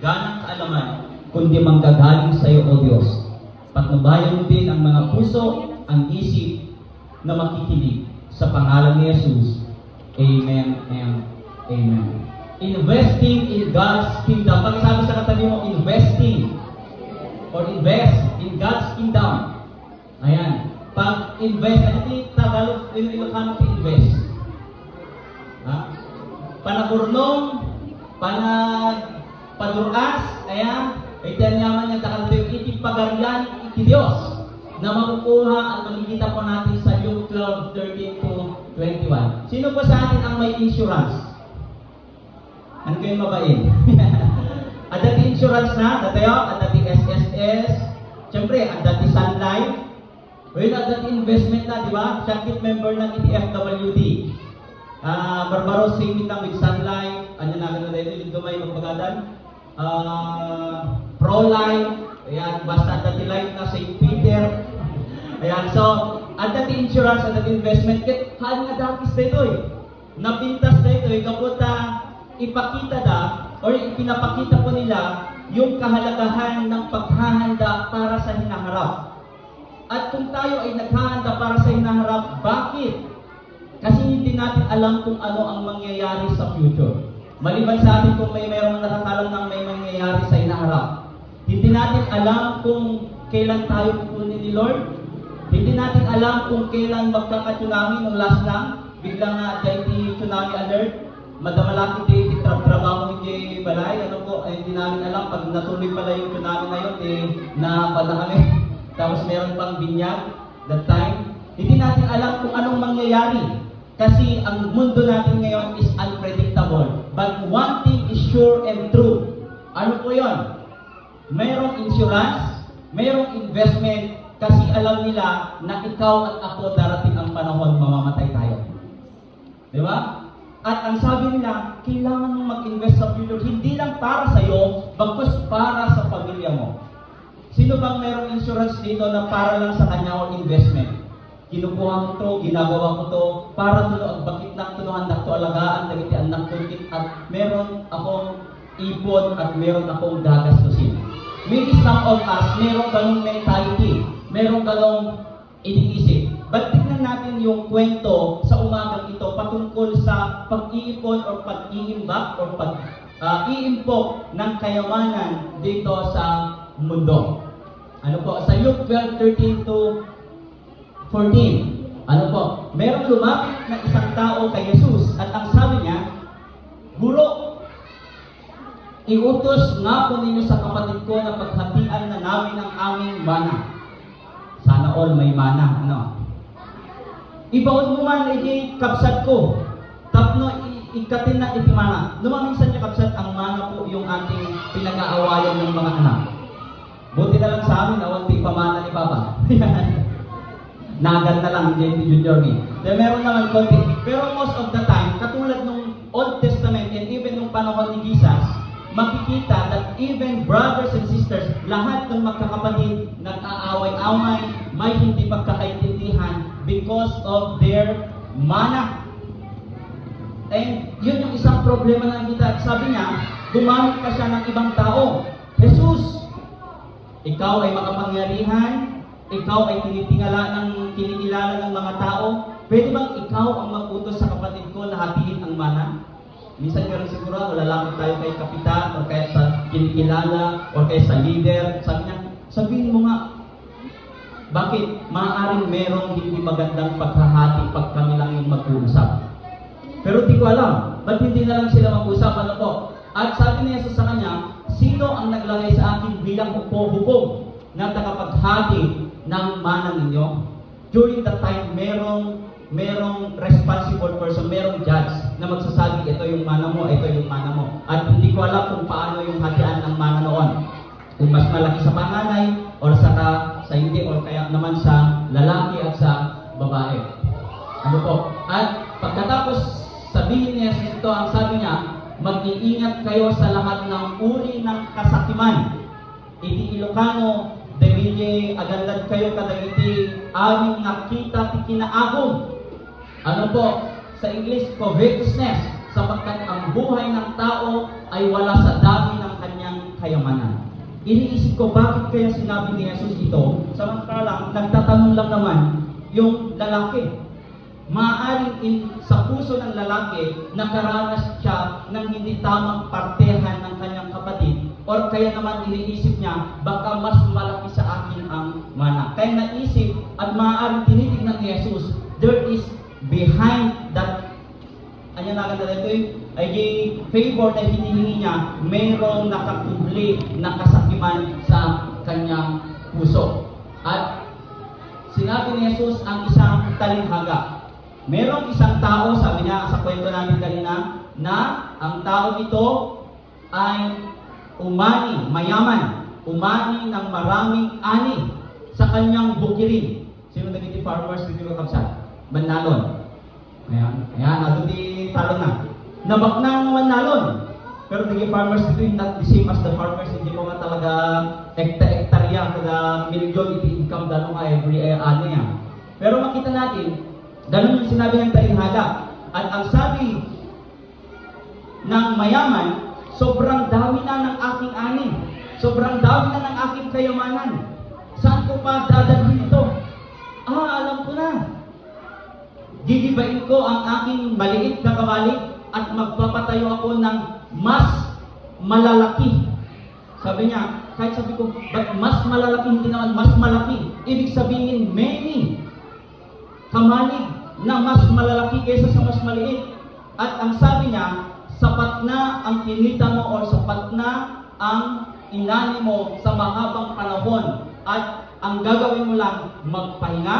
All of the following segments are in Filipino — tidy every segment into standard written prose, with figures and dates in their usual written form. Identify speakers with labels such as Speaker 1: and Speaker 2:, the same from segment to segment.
Speaker 1: ganang kaalaman, kundi manggagaling sa iyo, O Diyos. Patnubayan mo din ang mga puso, ang isip na makikinig sa pangalan ni Jesus. Amen and amen. Investing in God's kingdom. Pag sabi sa katabi mo, investing or invest in God's kingdom. Ayan. Pag-invest, ano yung Tagalog, Ilocano to invest? Ha? Panagurnong, paduras, ayan, itiyan yaman niya, takal ito yung itipagarian, iti Diyos, na makukuha at makikita po natin sa Luke 12:13 to 21. Sino po sa atin ang may insurance? Ano kayo mabain? At dati insurance na, datayo, at dati SSS, siyempre, at dati Sun Life, well, at dati investment na, di ba? Shakit member ng ETFWD. Barbaro singit lang with Sun Life, ano na gano'n dito, yung dumay magpagadan. Pro-Life, ayan, basta at dati life na St. Peter. Ayan, so, at dati insurance, at dati investment, kaan nga dakis dito eh. Napintas dito eh, kapag ipakita na, or ipinapakita po nila yung kahalagahan ng paghahanda para sa hinaharap. At kung tayo ay naghahanda para sa hinaharap, bakit? Kasi hindi natin alam kung ano ang mangyayari sa future. Maliban sa atin kung may mayroong nakakalam ng may mangyayari sa hinaharap. Hindi natin alam kung kailan tayo kukunin ni Lord. Hindi natin alam kung kailan magkaka-tsunami nung last lang. Biglang na di tsunami alert. Madamalaki di trabaho hindi balay, ano po, ay hindi namin alam, pag natuloy pala yung tsunami na yun, napada kami. Tapos meron pang binyag, that time. Hindi natin alam kung anong mangyayari. Kasi ang mundo natin ngayon is unpredictable. But one thing is sure and true. Ano po yun? Mayroong insurance, mayroong investment, kasi alam nila na ikaw at ako darating ang panahon mamamatay tayo. Di ba? At ang sabi nila, kailangan mong mag-invest sa future, hindi lang para sa iyo, bagkus para sa pamilya mo. Sino bang mayroong insurance dito na para lang sa kanya o investment? Kinukuha ko to, ginagawa ko to, para tulo, bakit na tunuhan na to alagaan, dagiti anak ko, at meron akong ipon at meron akong gagastusin. Maybe some of us, meron ganong mentality, meron ganong iniisip. But tignan natin yung kwento sa umagang ito patungkol sa pag-iipon o pag-iimbak o pag-iimpok ng kayamanan dito sa mundo. Ano po? Sa Luke 12:13 to 14. Ano po? Merong lumapit na isang tao kay Jesus at ang sabi niya, Guro, iutos nga po ninyo sa kapatid ko na paghatian na namin ang aming mana. Sana all may mana. Ano? Ibaon mo man iti kapsat ko. Tapno ikatin na iti mana. Numaminsan niya kapsat ang mana po yung ating pinag-aawayan ng mga anak. Buti na lang sa amin, awan di pamana ni Papa. Nagan na lang, hindi junior ni. Meron naman konti. Pero most of the time, katulad nung Old Testament and even nung panahon ni Jesus, makikita that even brothers and sisters, lahat ng magkakapatid nag-aaway-away, may hindi pagkakaintindihan because of their mana. And yun yung isang problema na kita. Sabi niya, gumamit pa siya ng ibang tao. Jesus, ikaw ay makapangyarihan, ikaw ay kinikilala ng mga tao, pwede bang ikaw ang mag-utos sa kapatid ko na hatiin ang mana? Minsan meron siguro, lalapit tayo kay kapitan, o kaya sa kinikilala, o kaya sa leader. Sabi niya, sabihin mo nga, bakit maaaring merong hindi magandang paghahati pag kami lang yung mag-uusap? Pero di ko alam, ba't hindi na lang sila mag-usap? Ano po? At sabi niya sa kanya, sino ang naglagay sa akin bilang hukom na tagapaghati ng mana ninyo? During that time, merong responsible person, merong judge na magsasabi, ito yung mana mo, ito yung mana mo. At hindi ko alam kung paano yung hatian ng mana noon. Kung mas malaki sa panganay, or sa hindi, or kaya naman sa lalaki at sa babae. Ano po? At pagkatapos sabihin niya ito, ang sabi niya, mag-iingat kayo sa lahat ng uri ng kasakiman. Iti Ilocano, dahil agandad kayo kadagiti aming nakita ti kinaagom. Ano po? Sa English, covetousness, sapagkat ang buhay ng tao ay wala sa dami ng kanyang iniisip ko, bakit kaya sinabi ni Jesus ito? Samantalang, nagtatanong lang naman yung lalaki. Maaaring sa puso ng lalaki, nakaranas siya ng hindi tamang partehan ng kanyang kapatid, or kaya naman iniisip niya, baka mas malaki sa akin ang mana. Kaya naisip at maaaring tinitignan ni Jesus, there is behind that, anya na kanta dito ay favor na hinihingi niya, mayroong nakakubli na kasakiman sa kanyang puso. At sinabi ni Jesus ang isang talinghaga. Merong isang tao, sabi niya sa kwento natin kanina, na ang tao ito ay umani, mayaman, umani ng maraming ani sa kanyang bukirin. Sino naging farmers dito ko kapsat? Manalon. Ayan, ato di talon na. Nabak ng manalon. Pero naging farmers dito yung not the same as the farmers. Hindi mo nga talaga hektarya, kada milyon iti-income dano nga every ano yan. Pero makita natin, ganun yung sinabi ng talinghaga. At ang sabi ng mayaman, sobrang dami na ng aking ani. Sobrang dami na ng aking kayamanan. Saan ko pa dadalhin ito? Alam ko na. Gigibain ko ang aking maliit na kawali at magpapatayo ako ng mas malalaki. Sabi niya, kahit sabi ko, but mas malalaki, hindi naman mas malaki. Ibig sabihin, many kamalig na mas malalaki kaysa sa mas maliit. At ang sabi niya, sapat na ang kinita mo or sapat na ang inani mo sa mahabang panahon. At ang gagawin mo lang, magpahinga,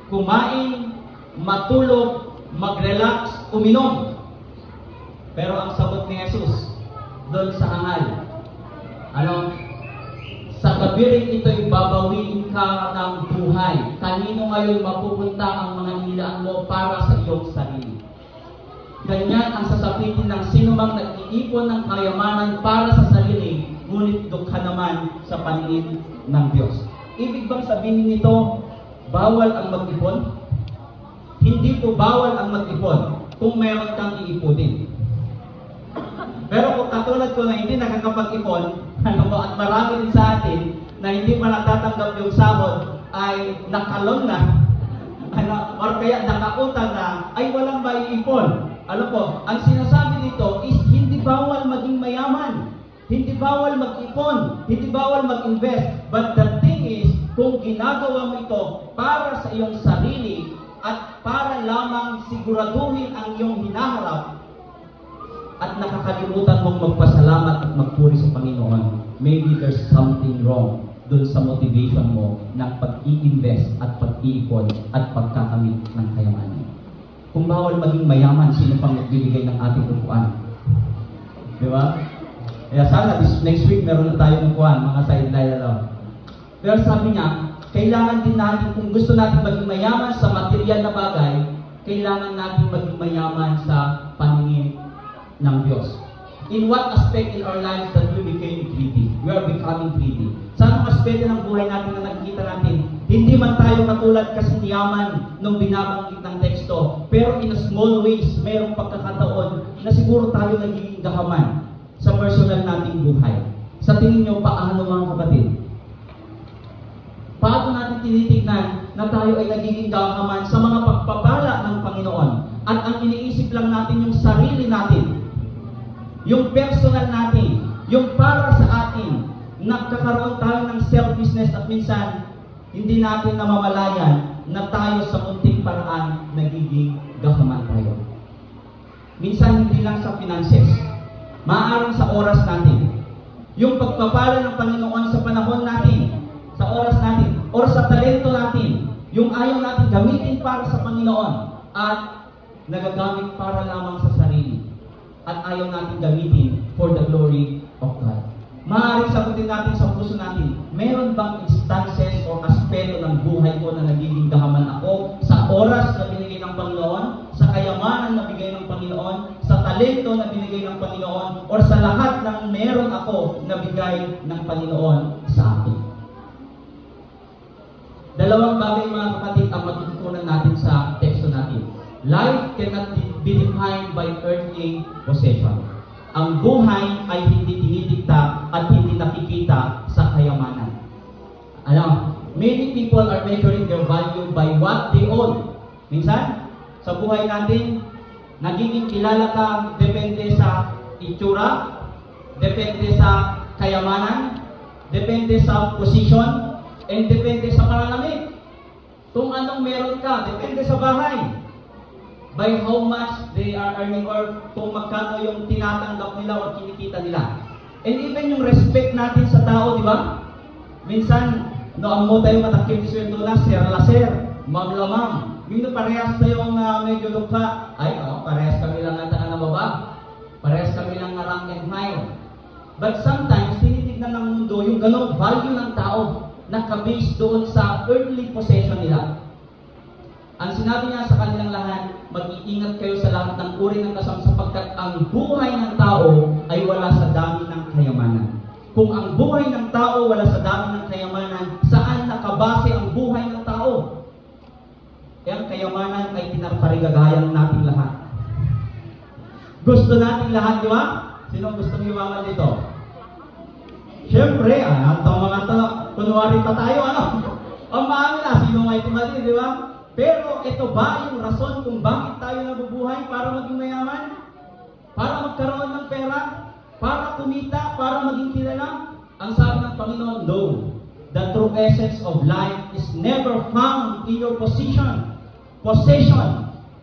Speaker 1: kumain, matulog, mag-relax, uminom. Pero ang sagot ni Jesus, doon sa hangal, sa kabiring ito'y babawiin ka ng buhay. Kanino ngayon mapupunta ang mga nilaan mo para sa iyong sarili? Ganyan ang sasapitin ng sinumang nag-iipon ng kayamanan para sa sarili, ngunit dukha naman sa paningin ng Diyos. Ibig bang sabihin nito, bawal ang mag-ipon? Hindi po bawal ang mag-ipon kung meron kang iipunin. Pero kung katulad ko na hindi nakakapag-ipon, at marami din sa atin na hindi pa natatanggap yung sahod ay nakalon na, or kaya nakautang na, ay walang maiipon. Alam po, ang sinasabi nito is hindi bawal maging mayaman, hindi bawal mag-ipon, hindi bawal mag-invest. But the thing is, kung ginagawa mo ito para sa iyong sarili at para lamang siguraduhin ang iyong hinaharap, at nakakalimutan mong magpasalamat at magpuri sa Panginoon, maybe there's something wrong dun sa motivation mo ng pag-i-invest at pag-iipon at pagkakamit ng kayamanan. Kung bawal maging mayaman, sino pang nagbibigay ng ating upuan? Di ba? Kaya sana next week meron na tayong upuan, mga sideline lang. Pero sabi niya, kailangan din natin, kung gusto natin maging mayaman sa material na bagay, kailangan natin maging mayaman sa paningin ng Diyos. In what aspect in our lives that we became greedy? We are becoming greedy. Sa anong aspeto ng buhay natin na nakikita natin? Hindi man tayo katulad kasi niyaman nung binabanggit ng teksto, pero in a small ways, mayroong pagkakataon na siguro tayo nagiging gahaman sa personal nating buhay. Sa tingin nyo, paano mga kapatid? Paano natin tinitignan na tayo ay nagiging gahaman sa mga pagpapala ng Panginoon? At ang iniisip lang natin yung sarili natin, yung personal natin, yung para sa atin, nagkakaroon tayo ng selfishness at minsan, hindi natin namamalayan na tayo sa munting paraan nagiging gahaman tayo. Minsan hindi lang sa finances, maaaring sa oras natin. Yung pagpapala ng Panginoon sa panahon natin, sa oras natin, o sa talento natin, yung ayaw natin gamitin para sa Panginoon at nagagamit para lamang sa sarili. At ayaw natin gamitin for the glory of God. Maaaring sagutin natin sa puso natin, meron bang instances o aspeto ng buhay ko na nagiging gahaman ako sa oras na binigay ng Panginoon, sa kayamanan na binigay ng Panginoon, sa talento na binigay ng Panginoon, or sa lahat ng meron ako na bigay ng Panginoon sa akin? Dalawang bagay mga kapatid ang matututunan natin sa teksto natin. Life cannot be defined by earthly possession. Ang buhay ay hindi dinidikta at hindi nakikita Many people are measuring their value by what they own. Minsan, sa buhay natin, nagiging kilala ka depende sa itsura, depende sa kayamanan, depende sa posisyon, and depende sa pananamit. Kung anong meron ka, depende sa bahay. By how much they are earning or kung magkano yung tinatanggap nila o kinikita nila. And even yung respect natin sa tao, di ba? Minsan, amo tayo matakip ni sweldo na, sir la sir, ma'am la ma'am. Yung parehas tayong medyo lukha, parehas kami lang ang baba. Parehas kami lang na rank and file. But sometimes, tinitignan ng mundo yung ganong value ng tao nakabase doon sa earthly possession nila. Ang sinabi niya sa kanilang lahat, mag-iingat kayo sa lahat ng uri ng kasam sapagkat ang buhay ng tao ay wala sa dami ng kayamanan. Kung ang buhay ng tao wala sa dami ng kayamanan, saan nakabase ang buhay ng tao? Ang kayamanan ay pinaparigagayan nating lahat. Gusto nating lahat, di ba? Sino gusto yumaman dito? Siyempre, itong mga to, kunwari pa tayo, Ang maamin na, sino may tumali, di ba? Pero ito ba yung rason kung bakit tayo nabubuhay para maging mayaman? Para magkaroon ng pera? Para kumita? Para maging kilala? Ang sabi ng Panginoon, no. The true essence of life is never found in your possession,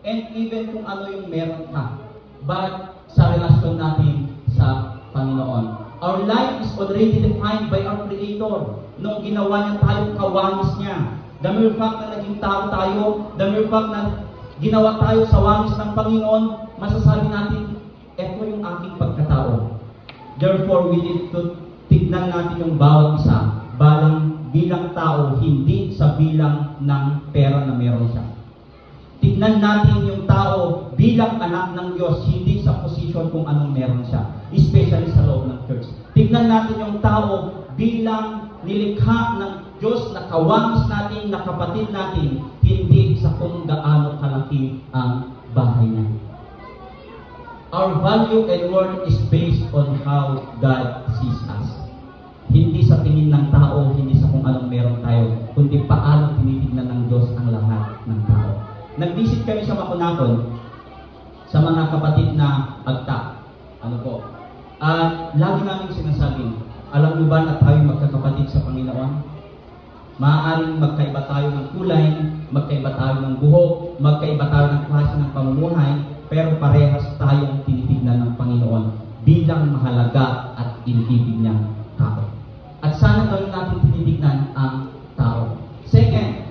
Speaker 1: and even kung ano yung meron ka. But sa relasyon natin sa Panginoon. Our life is already defined by our Creator. Nung ginawa niya tayong kawanis niya. The mere fact na naging tao tayo, the mere fact na ginawa tayo sa wangis ng Panginoon, masasabi natin, eto yung aking pagkatao. Therefore, we need to tignan natin yung bawat isa bilang tao, hindi sa bilang ng pera na meron siya. Tignan natin yung tao bilang anak ng Diyos, hindi sa posisyon kung anong meron siya, especially sa loob ng church. Tignan natin yung tao bilang nilikha ng Diyos na kawangis natin, na kapatid natin, hindi sa kung gaano kalaki ang bahay niya. Our value and worth is based on how God sees us. Hindi sa tingin ng tao, hindi sa kung anong meron tayo, kundi paano tinitignan ng Diyos ang lahat ng tao. Nag-visit kami sa Makunakon sa mga kapatid na agta. Lagi namin sinasabi, alam niyo ba na tayo magkakapatid sa Panginoon? Maaaring magkaiba tayo ng kulay, magkaiba tayo ng buhok, magkaiba tayo ng klase ng pamumuhay, pero parehas tayong tinitignan ng Panginoon bilang mahalaga at iniibig niyang tao. At sana gawin natin tinitignan ang tao. Second,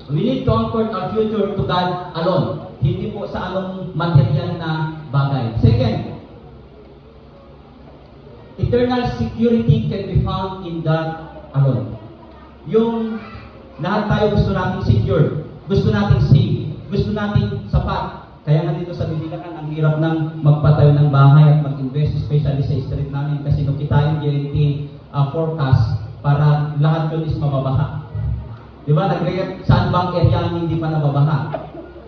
Speaker 1: we need to anchor our future to God alone. Hindi po sa anong material na bagay. Second, eternal security can be found in God alone. Yung lahat tayo gusto natin secure, gusto natin safe, gusto natin sapat. Kaya nga dito sa Bibilikan, ang hirap ng magpatayo ng bahay at mag-invest, especially sa street namin, kasi nung kita yung guarantee forecast para lahat yun is mababaha. Di ba? Nag-react saan bang area hindi pa nababaha?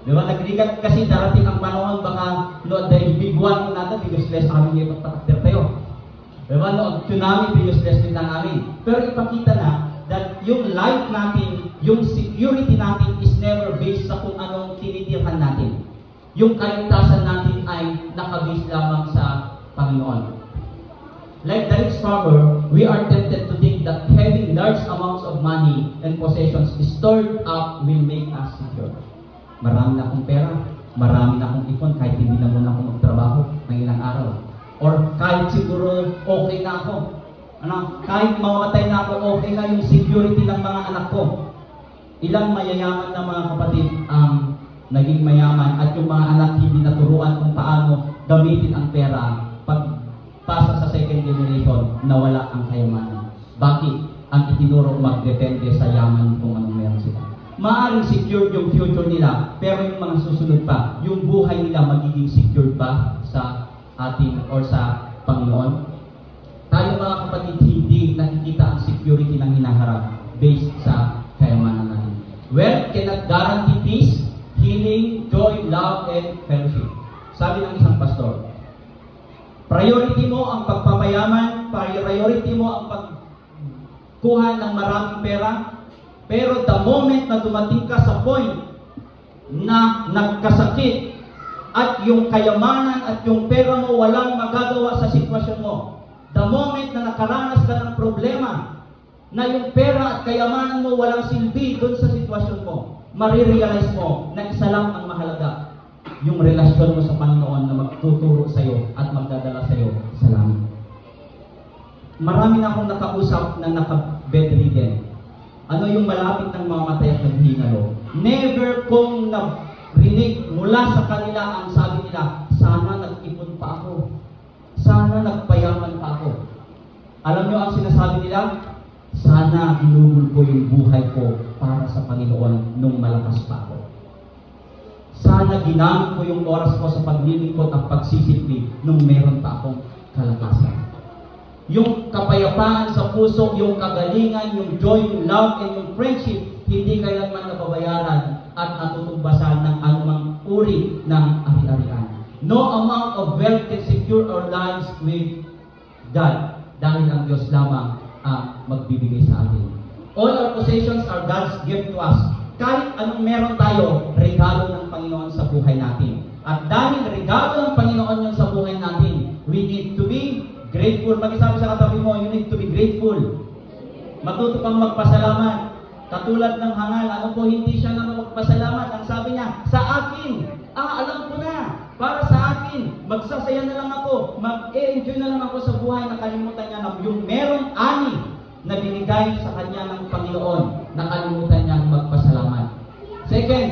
Speaker 1: Di ba? Nag-react kasi darating ang panahon, baka dahil big one natin, because less kami ngayon magpatakter tayo. Diba, tsunami, useless din na namin. Pero ipakita na that yung life natin, yung security natin is never based sa kung anong tinitirhan natin. Yung kaligtasan natin ay nakabase lamang sa Panginoon. Like the rich farmer, we are tempted to think that having large amounts of money and possessions stored up will make us secure. Marami na akong pera, marami na akong ipon, kahit hindi na muna akong magtrabaho ng ilang araw. Or kahit siguro okay na ako. Kahit mamamatay na ako, okay na yung security ng mga anak ko. Ilang mayayaman na mga kapatid ang naging mayaman at yung mga anak hindi naturuan kung paano gamitin ang pera pagpasa sa second generation na wala ang kayamanan. Bakit? Ang itinuro magdepende sa yaman kung anong meron sila. Maaaring secure yung future nila, pero yung mga susunod pa, yung buhay nila magiging secure ba sa ating or sa Panginoon? Tayo mga kapatid, hindi nakikita ang security ng hinaharap based sa kayamanan natin. Wealth cannot guarantee peace, healing, joy, love, and fellowship. Sabi ng isang pastor, priority mo ang pagpapayaman, priority mo ang kuha ng maraming pera. Pero the moment na dumating ka sa point na nagkasakit at yung kayamanan at yung pera mo walang magagawa sa sitwasyon mo, the moment na nakaranas ka ng problema na yung pera at kayamanan mo walang silbi doon sa sitwasyon mo, marirealize mo na isa lang ang mahalaga, yung relasyon mo sa Panginoon na magtuturo sa iyo at magdadala sa iyo sa langit. Marami na akong nakausap na naka-bedridden. Ano yung malapit ng mamatay at naghihingalo? Never kong narinig mula sa kanila ang sabi nila, sana nag-ipon pa ako. Sana nagpayaman pa ako. Alam nyo ang sinasabi nila? Sana ginugol ko yung buhay ko para sa Panginoon nung malakas pa ako. Sana ginamit ko yung oras ko sa paglilingkod at pagsisikli nung meron pa akong kalakasan. Yung kapayapaan sa puso, yung kagalingan, yung joy, yung love, and yung friendship, hindi kailanman nababayaran at natutumbasan ng anumang uri ng ari-arian. No amount of wealth can secure our lives with God, dahil ang Diyos lamang ang magbibigay sa atin. All our possessions are God's gift to us. Kahit anong meron tayo, regalo ng Panginoon sa buhay natin. At dahil regalo ng Panginoon yun sa buhay natin, we need to be grateful. Pag-isabi sa katabi mo, you need to be grateful. Matuto kang magpasalamat. Katulad ng hangal, ano po, hindi siya na magpasalamat. Ang sabi niya, sa akin, alam ko na, para sa akin, magsasaya na lang ako, mag-enjoy na lang ako sa buhay, nakalimutan niya na yung merong ani na binigay sa kanya ng Panginoon, nakalimutan niya magpasalamat. Second,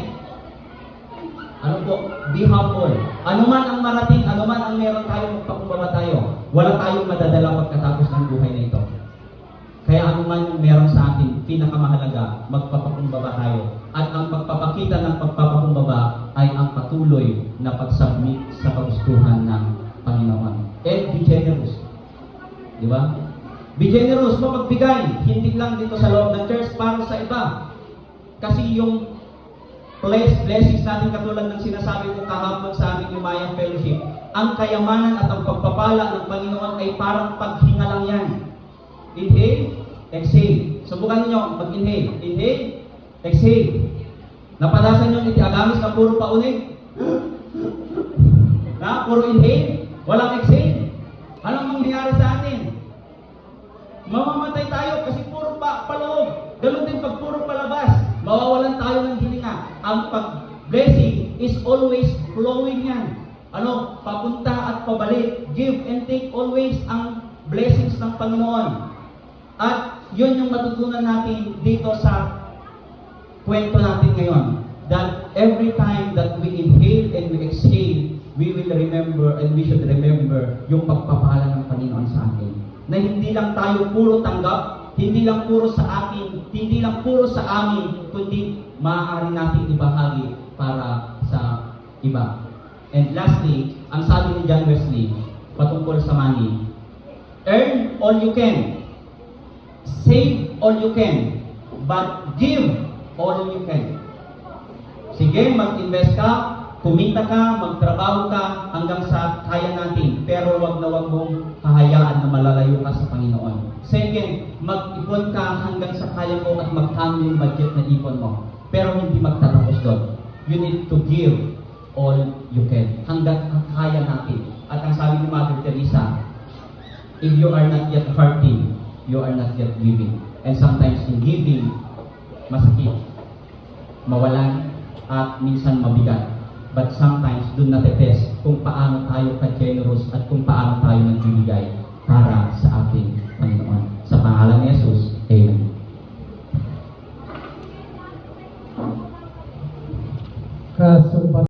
Speaker 1: ano po? Be humble. Ano man ang marating, ano man ang meron tayo, magpakumbaba tayo. Wala tayong madadala pagkatapos ng buhay na ito. Kaya ano man yung meron sa atin, pinakamahalaga, magpapakumbaba tayo. At ang pagpapakita ng pagpapakumbaba ay ang patuloy na pagsubmit sa kagustuhan ng Panginoon. And be generous. Di ba? Be generous, mapagbigay. Hindi lang dito sa loob ng church, para sa iba. Kasi yung blessings natin katulad ng sinasabi ko kahapon sa aming Umayang Fellowship, ang kayamanan at ang pagpapala ng Panginoon ay parang paghinga lang yan. Inhale, exhale. Subukan niyo mag-inhale. Inhale, exhale. Napadasan niyo iti agamis na puro paunig? Na, puro inhale, walang exhale. Anong mangyayari sa atin? Mamamatay tayo kasi puro paloob. Ganun din pag puro palabas. Mawawalan tayo ng hininga. Ang pag-blessing is always flowing yan. Ano? Papunta at pabalik. Give and take always ang blessings ng Panginoon. At yun yung matutunan natin dito sa kwento natin ngayon. That every time that we inhale and we exhale, we will remember and we should remember yung pagpapala ng Panginoon sa atin. Na hindi lang tayo puro tanggap, hindi lang puro sa akin, hindi lang puro sa amin, kundi maaari natin ibahagi para sa iba. And lastly, ang sabi ni John Wesley patungkol sa money, earn all you can, save all you can, but give all you can. Sige, mag-invest ka, kumita ka, magtrabaho ka hanggang sa kaya natin, pero wag na wag mong hahayaan na malalayo ka sa Panginoon. Second, mag-ipon ka hanggang sa kaya mo at magkano yung budget na ipon mo. Pero hindi magtatapos doon. You need to give all you can. Hanggang kaya natin. At ang sabi ni Mother Teresa, if you are not yet hurting, you are not yet giving. And sometimes in giving, masakit, mawalan, at minsan mabigat. But sometimes doon natetest kung paano tayo ka-generous at kung paano tayo nagbibigay para sa ating Panginoon. Sa pangalan ni Jesus,